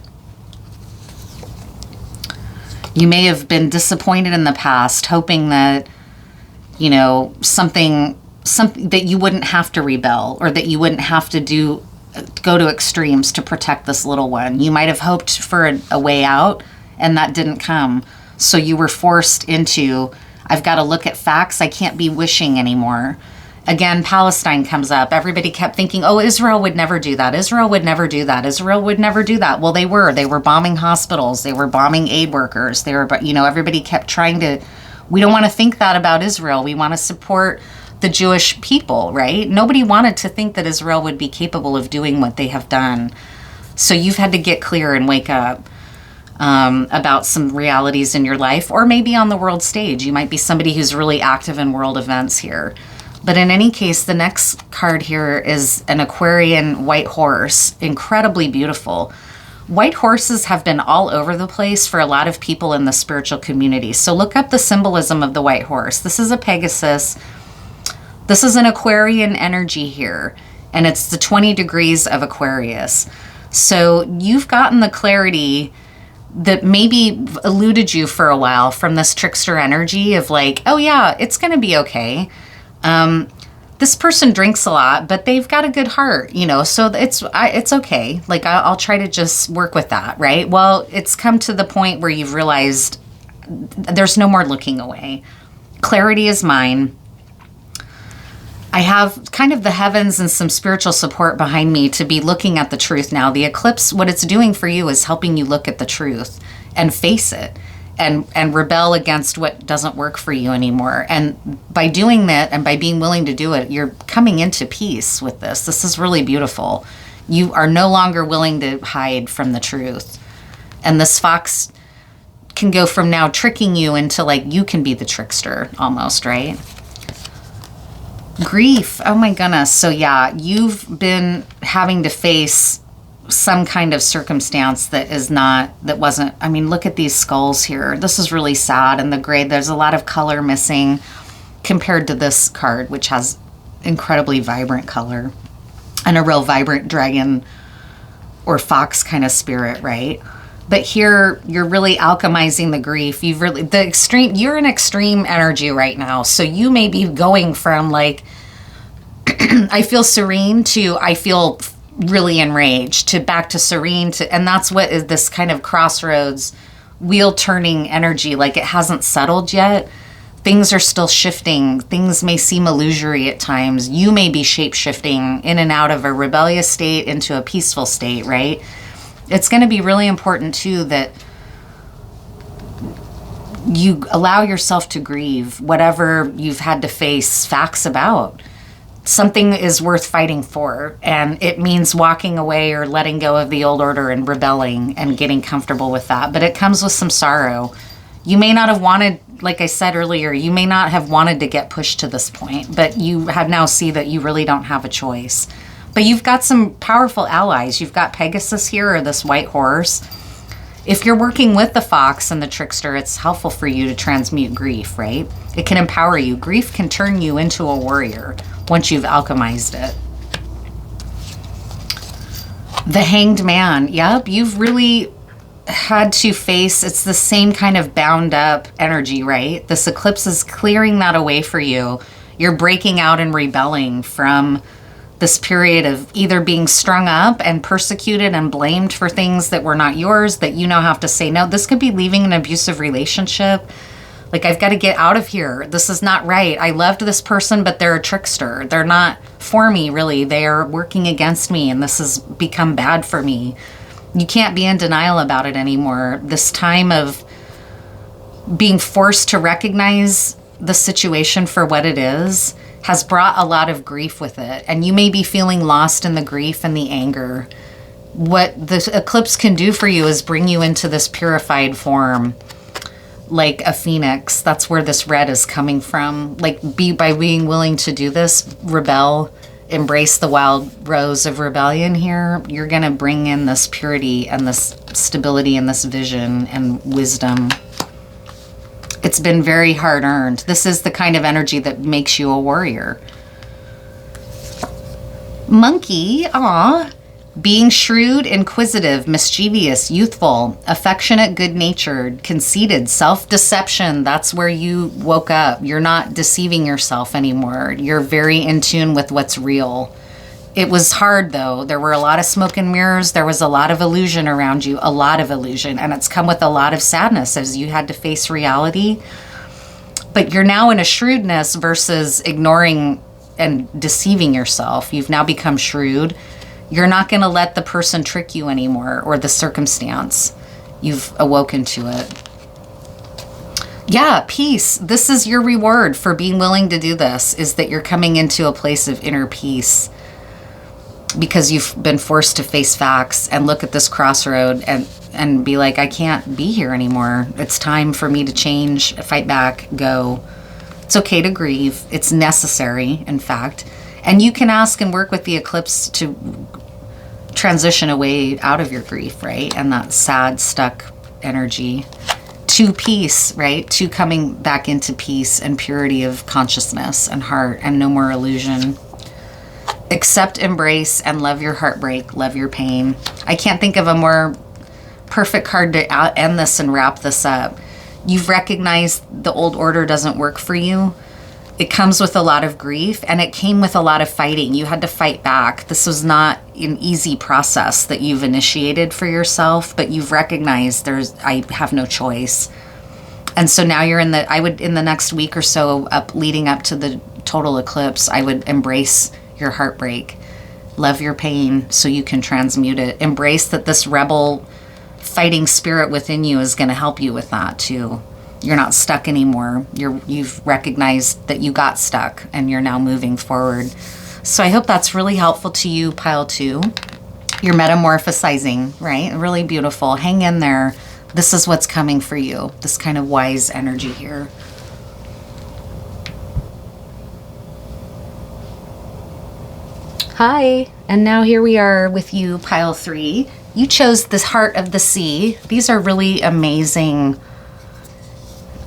You may have been disappointed in the past, hoping that, something that you wouldn't have to rebel, or that you wouldn't have to go to extremes to protect this little one. You might have hoped for a way out, and that didn't come. So you were forced into, I've got to look at facts. I can't be wishing anymore. Again, Palestine comes up. Everybody kept thinking, oh, Israel would never do that. Israel would never do that. Israel would never do that. Well, they were bombing hospitals. They were bombing aid workers. Everybody kept trying to, we don't want to think that about Israel. We want to support the Jewish people, right? Nobody wanted to think that Israel would be capable of doing what they have done. So you've had to get clear and wake up about some realities in your life, or maybe on the world stage. You might be somebody who's really active in world events here. But in any case, the next card here is an Aquarian white horse, incredibly beautiful. White horses have been all over the place for a lot of people in the spiritual community. So look up the symbolism of the white horse. This is a Pegasus. This is an Aquarian energy here, and it's the 20 degrees of Aquarius. So you've gotten the clarity that maybe eluded you for a while from this trickster energy of like, oh yeah, it's going to be okay. This person drinks a lot, but they've got a good heart, so it's okay. Like, I'll try to just work with that, right? Well, it's come to the point where you've realized there's no more looking away. Clarity is mine. I have kind of the heavens and some spiritual support behind me to be looking at the truth now. The eclipse, what it's doing for you is helping you look at the truth and face it and rebel against what doesn't work for you anymore. And by doing that and by being willing to do it, you're coming into peace with this. This is really beautiful. You are no longer willing to hide from the truth. And this fox can go from now tricking you into like you can be the trickster almost, right? Grief. Oh my goodness. So yeah, you've been having to face some kind of circumstance that wasn't, I mean, look at these skulls here. This is really sad. And the gray, there's a lot of color missing compared to this card, which has incredibly vibrant color and a real vibrant dragon or fox kind of spirit, right? But here you're really alchemizing the grief. You're in extreme energy right now. So you may be going from like, I feel serene to I feel really enraged to back to serene to, and that's what is this kind of crossroads, wheel turning energy. Like it hasn't settled yet. Things are still shifting. Things may seem illusory at times. You may be shape shifting in and out of a rebellious state into a peaceful state, right? It's going to be really important too that you allow yourself to grieve whatever you've had to face facts about. Something is worth fighting for, and it means walking away or letting go of the old order and rebelling and getting comfortable with that. But it comes with some sorrow. You may not have wanted, like I said earlier, you may not have wanted to get pushed to this point, but you have now see that you really don't have a choice. But you've got some powerful allies. You've got Pegasus here, or this white horse. If you're working with the fox and the trickster, it's helpful for you to transmute grief, right? It can empower you. Grief can turn you into a warrior once you've alchemized it. The Hanged Man. Yep, you've really had to face, it's the same kind of bound up energy, right? This eclipse is clearing that away for you. You're breaking out and rebelling from this period of either being strung up and persecuted and blamed for things that were not yours, that you now have to say no. This could be leaving an abusive relationship. Like, I've got to get out of here. This is not right. I loved this person, but they're a trickster. They're not for me, really. They are working against me, and this has become bad for me. You can't be in denial about it anymore. This time of being forced to recognize the situation for what it is has brought a lot of grief with it. And you may be feeling lost in the grief and the anger. What the eclipse can do for you is bring you into this purified form, like a phoenix. That's where this red is coming from. Like, by being willing to do this, rebel, embrace the wild rose of rebellion here, you're going to bring in this purity and this stability and this vision and wisdom. It's been very hard earned. This is the kind of energy that makes you a warrior. Monkey, being shrewd, inquisitive, mischievous, youthful, affectionate, good-natured, conceited, self-deception. That's where you woke up. You're not deceiving yourself anymore. You're very in tune with what's real. It was hard, though. There were a lot of smoke and mirrors. There was a lot of illusion around you, a lot of illusion. And it's come with a lot of sadness as you had to face reality. But you're now in a shrewdness versus ignoring and deceiving yourself. You've now become shrewd. You're not going to let the person trick you anymore, or the circumstance. You've awoken to it. Yeah, peace. This is your reward for being willing to do this, is that you're coming into a place of inner peace because you've been forced to face facts and look at this crossroad and be like, I can't be here anymore. It's time for me to change, fight back, go. It's okay to grieve. It's necessary, in fact. And you can ask and work with the eclipse to transition away out of your grief, right? And that sad, stuck energy to peace, right? To coming back into peace and purity of consciousness and heart and no more illusion. Accept, embrace, and love your heartbreak, love your pain. I can't think of a more perfect card to end this and wrap this up. You've recognized the old order doesn't work for you. It comes with a lot of grief, and it came with a lot of fighting. You had to fight back. This was not an easy process that you've initiated for yourself, but you've recognized I have no choice. And so now you're in the next week or so leading up to the total eclipse, I would embrace your heartbreak, love your pain so you can transmute it. Embrace that this rebel fighting spirit within you is going to help you with that too. You're not stuck anymore. You've recognized that you got stuck and you're now moving forward. So I hope that's really helpful to you, Pile 2. You're metamorphosizing, right? Really beautiful. Hang in there. This is what's coming for you. This kind of wise energy here. Hi, and now here we are with you, Pile 3. You chose this Heart of the Sea. These are really amazing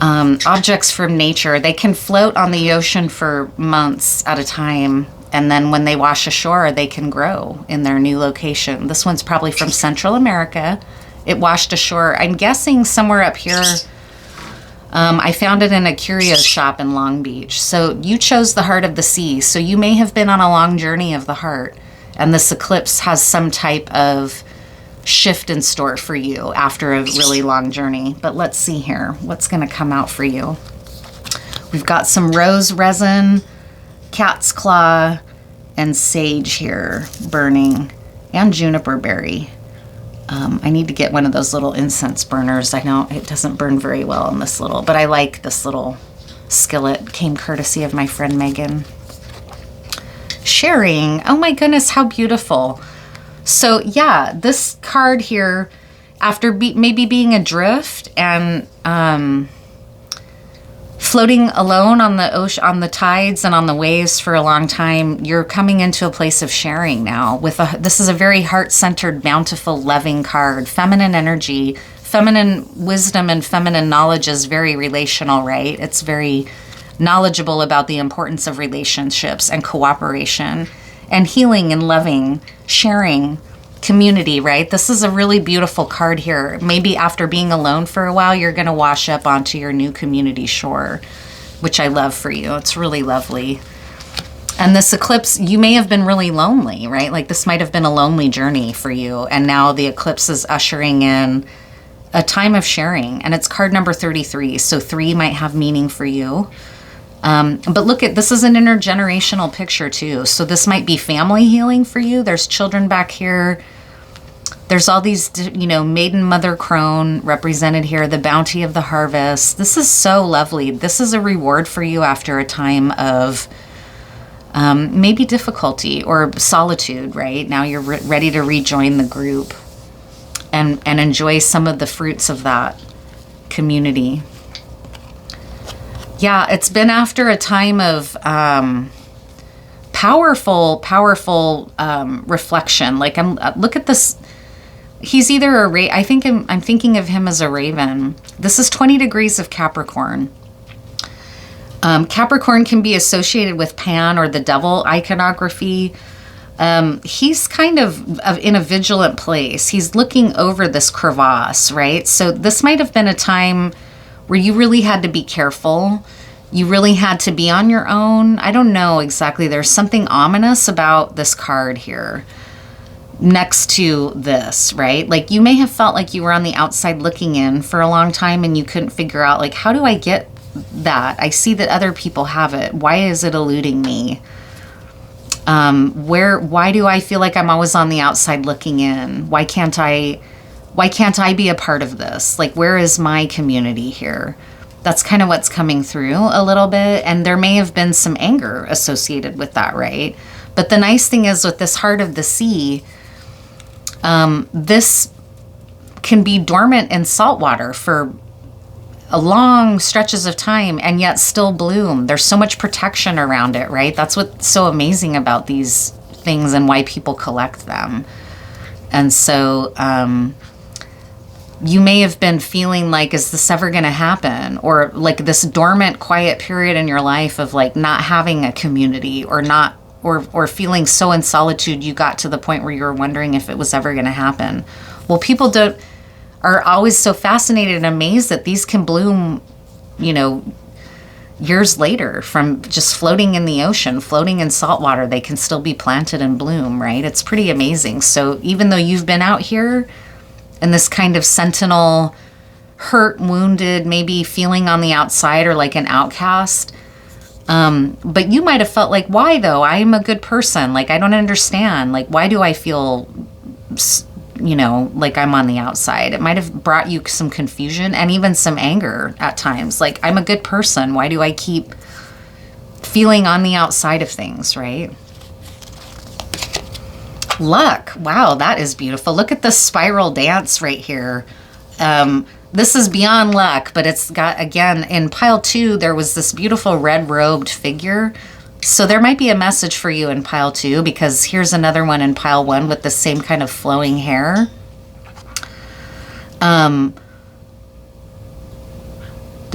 Objects from nature. They can float on the ocean for months at a time, and then when they wash ashore, they can grow in their new location. This one's probably from Central America. It washed ashore, I'm guessing somewhere up here. I found it in a curio shop in Long Beach. So you chose the heart of the sea. So you may have been on a long journey of the heart, and this eclipse has some type of shift in store for you after a really long journey. But let's see here. What's going to come out for you? We've got some rose resin, cat's claw, and sage here burning, and juniper berry. I need to get one of those little incense burners. I know it doesn't burn very well in this little, but I like this little skillet. Came courtesy of my friend Megan. Sharing. Oh my goodness, how beautiful. So yeah, this card here, after maybe being adrift and floating alone on the ocean, on the tides and on the waves for a long time, you're coming into a place of sharing now. This is a very heart-centered, bountiful, loving card. Feminine energy, feminine wisdom, and feminine knowledge is very relational, right? It's very knowledgeable about the importance of relationships and cooperation and healing and loving, sharing, community, right? This is a really beautiful card here. Maybe after being alone for a while, you're going to wash up onto your new community shore, which I love for you. It's really lovely. And this eclipse, you may have been really lonely, right? Like this might have been a lonely journey for you. And now the eclipse is ushering in a time of sharing. And it's card number 33. So 3 might have meaning for you. But look this is an intergenerational picture too. So this might be family healing for you. There's children back here. There's all these, maiden mother crone represented here, the bounty of the harvest. This is so lovely. This is a reward for you after a time of maybe difficulty or solitude, right? Now you're ready to rejoin the group and enjoy some of the fruits of that community. Yeah, it's been after a time of powerful reflection. Like look at this. He's either I'm thinking of him as a raven. This is 20 degrees of Capricorn. Capricorn can be associated with Pan or the devil iconography. He's kind of in a vigilant place. He's looking over this crevasse, right? So this might have been a time where you really had to be careful. You really had to be on your own. I don't know exactly. There's something ominous about this card here next to this, right? Like you may have felt like you were on the outside looking in for a long time and you couldn't figure out, like, how do I get that? I see that other people have it. Why is it eluding me? Why do I feel like I'm always on the outside looking in? Why can't I be a part of this? Like, where is my community here? That's kind of what's coming through a little bit. And there may have been some anger associated with that, right? But the nice thing is with this heart of the sea, this can be dormant in salt water for long stretches of time and yet still bloom. There's so much protection around it, right? That's what's so amazing about these things and why people collect them. And so, you may have been feeling like, is this ever going to happen? Or like this dormant, quiet period in your life of like not having a community or feeling so in solitude you got to the point where you were wondering if it was ever going to happen. Well, people are always so fascinated and amazed that these can bloom, years later from just floating in the ocean, floating in salt water. They can still be planted and bloom, right? It's pretty amazing. So even though you've been out here and this kind of sentinel, hurt, wounded, maybe feeling on the outside or like an outcast. But you might have felt like, why though? I am a good person. Like, I don't understand. Like, why do I feel, like I'm on the outside? It might have brought you some confusion and even some anger at times. Like, I'm a good person. Why do I keep feeling on the outside of things, right? Luck. Wow, that is beautiful. Look at the spiral dance right here. This is beyond luck, but it's got, again, in pile 2, there was this beautiful red-robed figure. So there might be a message for you in pile 2, because here's another one in pile 1 with the same kind of flowing hair.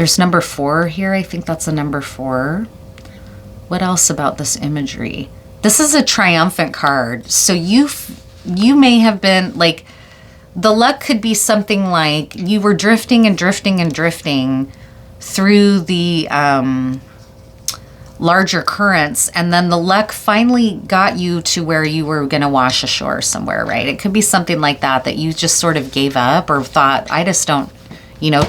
There's number 4 here. I think that's a number 4. What else about this imagery? This is a triumphant card. So you may have been like, the luck could be something like you were drifting and drifting and drifting through the larger currents, and then the luck finally got you to where you were going to wash ashore somewhere, right? It could be something like that you just sort of gave up or thought, I just don't,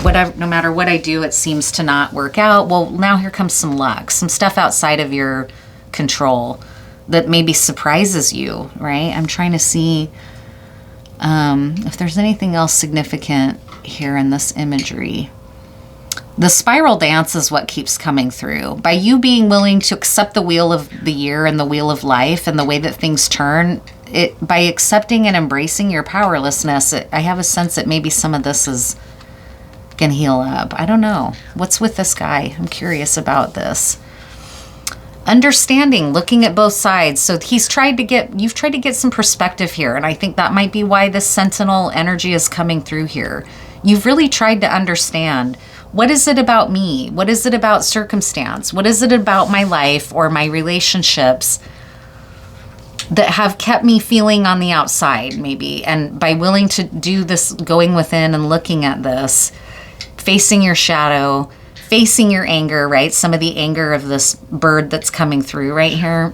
whatever, no matter what I do, it seems to not work out. Well, now here comes some luck, some stuff outside of your control that maybe surprises you, right? I'm trying to see if there's anything else significant here in this imagery. The spiral dance is what keeps coming through. By you being willing to accept the wheel of the year and the wheel of life and the way that things turn, by accepting and embracing your powerlessness, I have a sense that maybe some of this is going to heal up. I don't know. What's with this guy? I'm curious about this. Understanding, looking at both sides. So you've tried to get some perspective here, and I think that might be why this sentinel energy is coming through here. You've really tried to understand, what is it about me? What is it about circumstance? What is it about my life or my relationships that have kept me feeling on the outside, maybe? And by willing to do this, going within and looking at this, facing your shadow, facing your anger, right? Some of the anger of this bird that's coming through right here.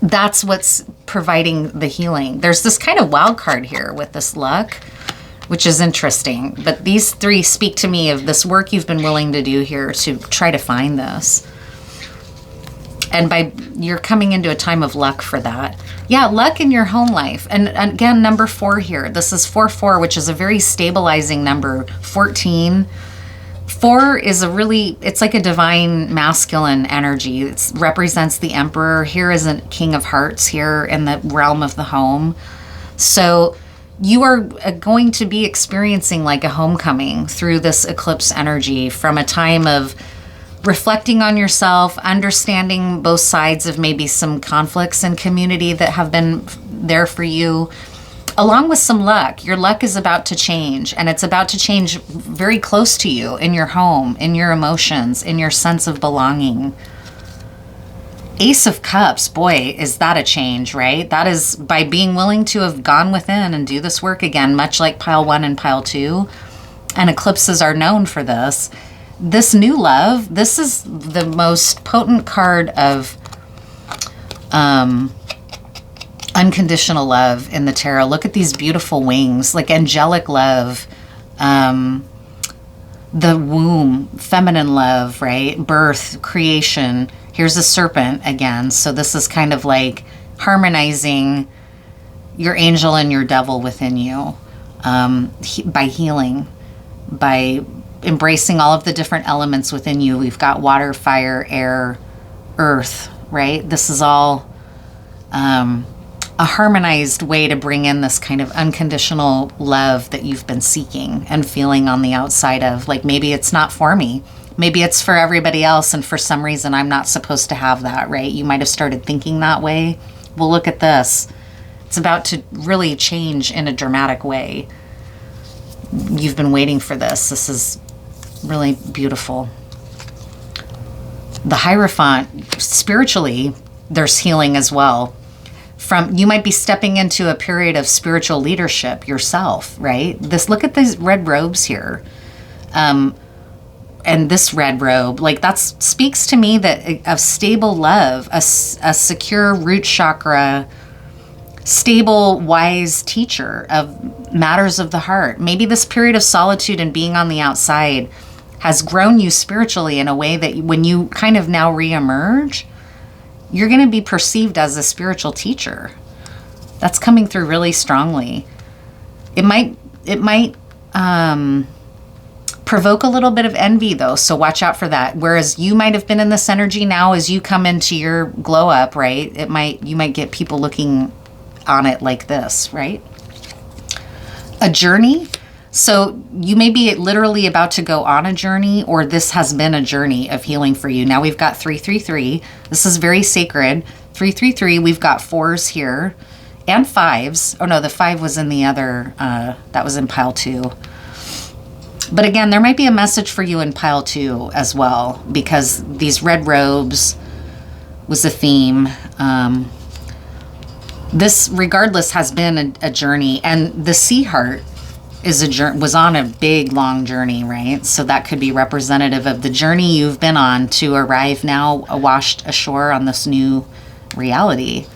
That's what's providing the healing. There's this kind of wild card here with this luck, which is interesting. But these 3 speak to me of this work you've been willing to do here to try to find this. And you're coming into a time of luck for that. Yeah, luck in your home life. And again, number 4 here. This is 4-4, which is a very stabilizing number. 14. 4 is it's like a divine masculine energy. It represents the emperor. Here is a king of hearts here in the realm of the home. So you are going to be experiencing like a homecoming through this eclipse energy, from a time of reflecting on yourself, understanding both sides of maybe some conflicts in community that have been there for you, along with some luck. Your luck is about to change, and it's about to change very close to you, in your home, in your emotions, in your sense of belonging. Ace of Cups, boy, is that a change, right? That is by being willing to have gone within and do this work again, much like pile 1 and pile 2. And eclipses are known for this. This new love, this is the most potent card of unconditional love in the tarot. Look at these beautiful wings, like angelic love, the womb, feminine love, right? Birth, creation. Here's a serpent again. So this is kind of like harmonizing your angel and your devil within you, by healing, by embracing all of the different elements within you. We've got water, fire, air, earth, right? This is all a harmonized way to bring in this kind of unconditional love that you've been seeking and feeling on the outside of. Like, maybe it's not for me. Maybe it's for everybody else, and for some reason I'm not supposed to have that, right? You might have started thinking that way. Well, look at this. It's about to really change in a dramatic way. You've been waiting for this. This is really beautiful. The Hierophant, spiritually, there's healing as well. You might be stepping into a period of spiritual leadership yourself, right? Look at these red robes here. And this red robe, like, that speaks to me that of stable love, a secure root chakra, stable, wise teacher of matters of the heart. Maybe this period of solitude and being on the outside has grown you spiritually in a way that when you kind of now reemerge, you're going to be perceived as a spiritual teacher. That's coming through really strongly. It might provoke a little bit of envy, though, so watch out for that. Whereas you might have been in this energy, now as you come into your glow up, right? You might get people looking on it like this, right? A journey. So you may be literally about to go on a journey, or this has been a journey of healing for you. Now we've got 333. This is very sacred. 333. We've got 4s here and 5s. Oh no, the 5 was in the other. That was in pile 2. But again, there might be a message for you in pile 2 as well, because these red robes was a theme. This, regardless, has been a journey, and the sea heart was on a big, long journey, right? So that could be representative of the journey you've been on to arrive now washed ashore on this new reality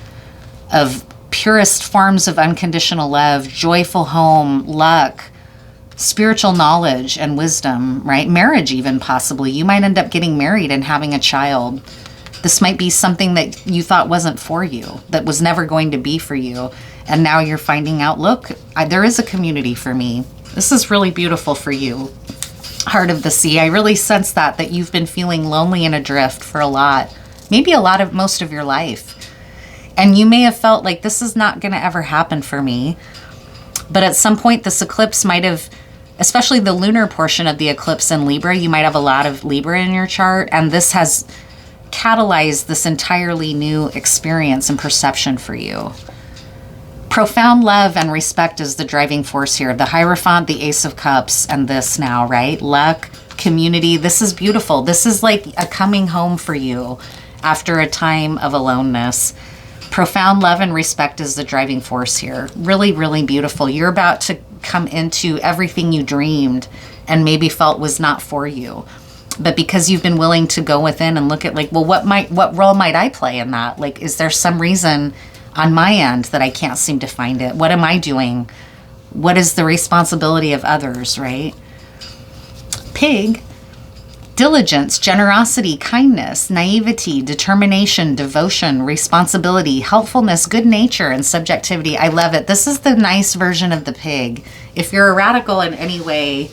of purest forms of unconditional love, joyful home, luck, spiritual knowledge and wisdom, right? Marriage, even possibly. You might end up getting married and having a child. This might be something that you thought wasn't for you, that was never going to be for you. And now you're finding out, look, there is a community for me. This is really beautiful for you. Heart of the Sea. I really sense that you've been feeling lonely and adrift for maybe most of your life. And you may have felt like this is not going to ever happen for me. But at some point, this eclipse might have, especially the lunar portion of the eclipse in Libra, you might have a lot of Libra in your chart. And this has catalyzed this entirely new experience and perception for you. Profound love and respect is the driving force here. The Hierophant, the Ace of Cups, and this now, right? Luck, community. This is beautiful. This is like a coming home for you after a time of aloneness. Profound love and respect is the driving force here. Really, really beautiful. You're about to come into everything you dreamed and maybe felt was not for you. But because you've been willing to go within and look at like, well, what role might I play in that? Like, is there some reason on my end that I can't seem to find it? What am I doing? What is the responsibility of others, right? Pig, diligence, generosity, kindness, naivety, determination, devotion, responsibility, helpfulness, good nature, and subjectivity. I love it. This is the nice version of the pig. If you're a radical in any way,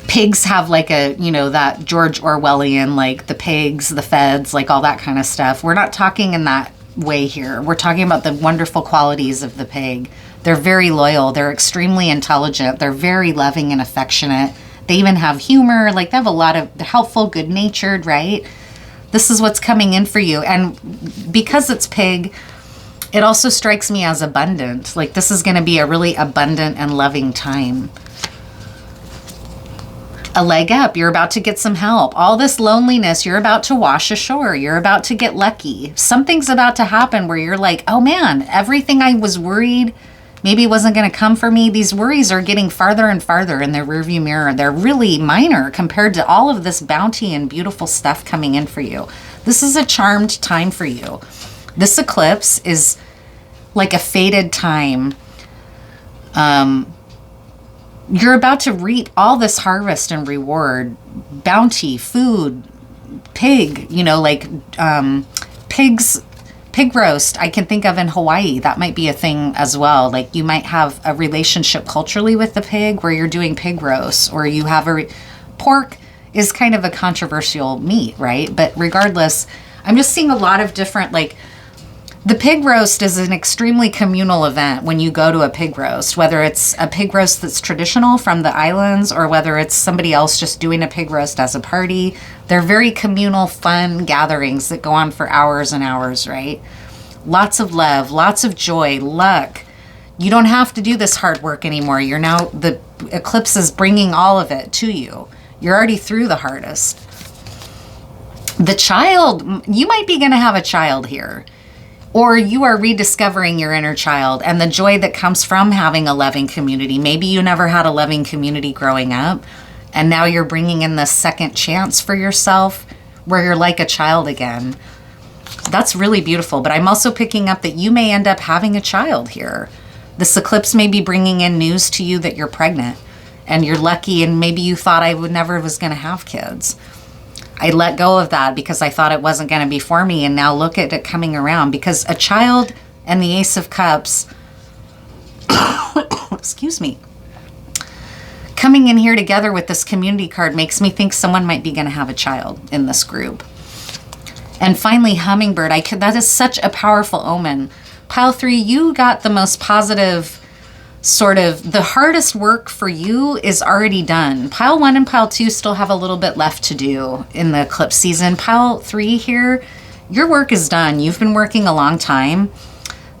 pigs have like that George Orwellian, like the pigs, the feds, like all that kind of stuff. We're not talking in that way here. We're talking about the wonderful qualities of the pig. They're very loyal. They're extremely intelligent. They're very loving and affectionate. They even have humor. Like they have a lot of helpful, good-natured, right? This is what's coming in for you. And because it's pig, it also strikes me as abundant. Like this is going to be a really abundant and loving time. A leg up. You're about to get some help. All this loneliness, you're about to wash ashore. You're about to get lucky. Something's about to happen where you're like, oh man, everything I was worried maybe wasn't going to come for me. These worries are getting farther and farther in their rearview mirror. They're really minor compared to all of this bounty and beautiful stuff coming in for you. This is a charmed time for you. This eclipse is like a fated time. You're about to reap all this harvest and reward, bounty, food, pig, pig roast I can think of in Hawaii. That might be a thing as well. Like you might have a relationship culturally with the pig where you're doing pig roast, or you have pork is kind of a controversial meat, right? But regardless, I'm just seeing a lot of different, like, the pig roast is an extremely communal event when you go to a pig roast, whether it's a pig roast that's traditional from the islands or whether it's somebody else just doing a pig roast as a party. They're very communal, fun gatherings that go on for hours and hours, right? Lots of love, lots of joy, luck. You don't have to do this hard work anymore. The eclipse is bringing all of it to you. You're already through the hardest. The child, you might be going to have a child here. Or you are rediscovering your inner child and the joy that comes from having a loving community. Maybe you never had a loving community growing up, and now you're bringing in this second chance for yourself where you're like a child again. That's really beautiful. But I'm also picking up that you may end up having a child here. This eclipse may be bringing in news to you that you're pregnant and you're lucky, and maybe you thought I would never was going to have kids. I let go of that because I thought it wasn't going to be for me. And now look at it coming around, because a child and the Ace of Cups, excuse me, coming in here together with this community card makes me think someone might be going to have a child in this group. And finally, Hummingbird. That is such a powerful omen. Pile 3, you got the most positive the hardest work for you is already done. Pile 1 and Pile 2 still have a little bit left to do in the eclipse season. Pile 3 here, your work is done. You've been working a long time.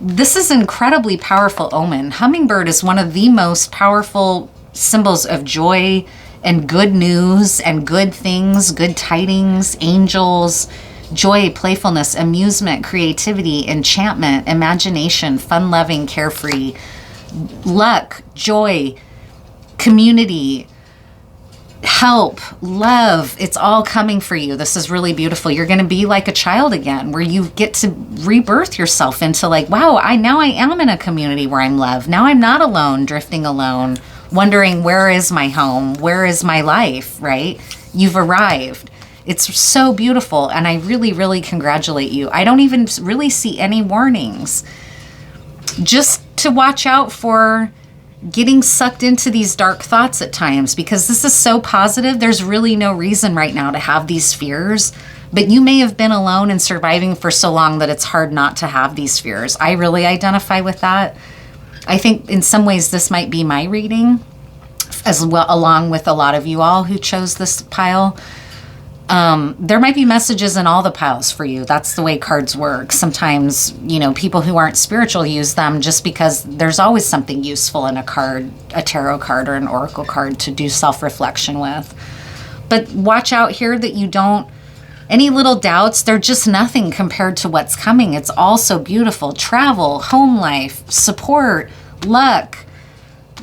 This is an incredibly powerful omen. Hummingbird is one of the most powerful symbols of joy and good news and good things, good tidings, angels, joy, playfulness, amusement, creativity, enchantment, imagination, fun-loving, carefree, luck, joy, community, help, love. It's all coming for you. This is really beautiful. You're going to be like a child again, where you get to rebirth yourself into like, wow, now I am in a community where I'm loved. Now I'm not alone, drifting alone, wondering where is my home? Where is my life, right? You've arrived. It's so beautiful. And I really, really congratulate you. I don't even really see any warnings. Just to watch out for getting sucked into these dark thoughts at times, because this is so positive. There's really no reason right now to have these fears, but you may have been alone and surviving for so long that it's hard not to have these fears. I really identify with that. I think in some ways this might be my reading as well, along with a lot of you all who chose this pile. There might be messages in all the piles for you. That's the way cards work. Sometimes, people who aren't spiritual use them just because there's always something useful in a card, a tarot card or an oracle card to do self-reflection with. But watch out here that you don't, any little doubts, they're just nothing compared to what's coming. It's all so beautiful. Travel, home life, support, luck,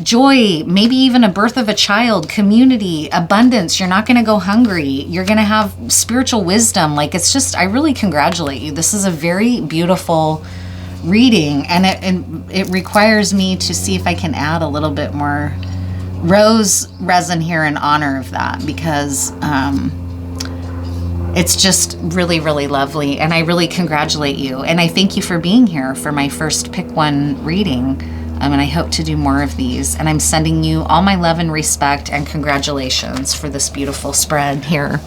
joy, maybe even a birth of a child, community, abundance. You're not going to go hungry. You're going to have spiritual wisdom. Like, it's just, I really congratulate you. This is a very beautiful reading, and it requires me to see if I can add a little bit more rose resin here in honor of that, because it's just really, really lovely, and I really congratulate you, and I thank you for being here for my first Pick One reading. And I hope to do more of these. And I'm sending you all my love and respect and congratulations for this beautiful spread here.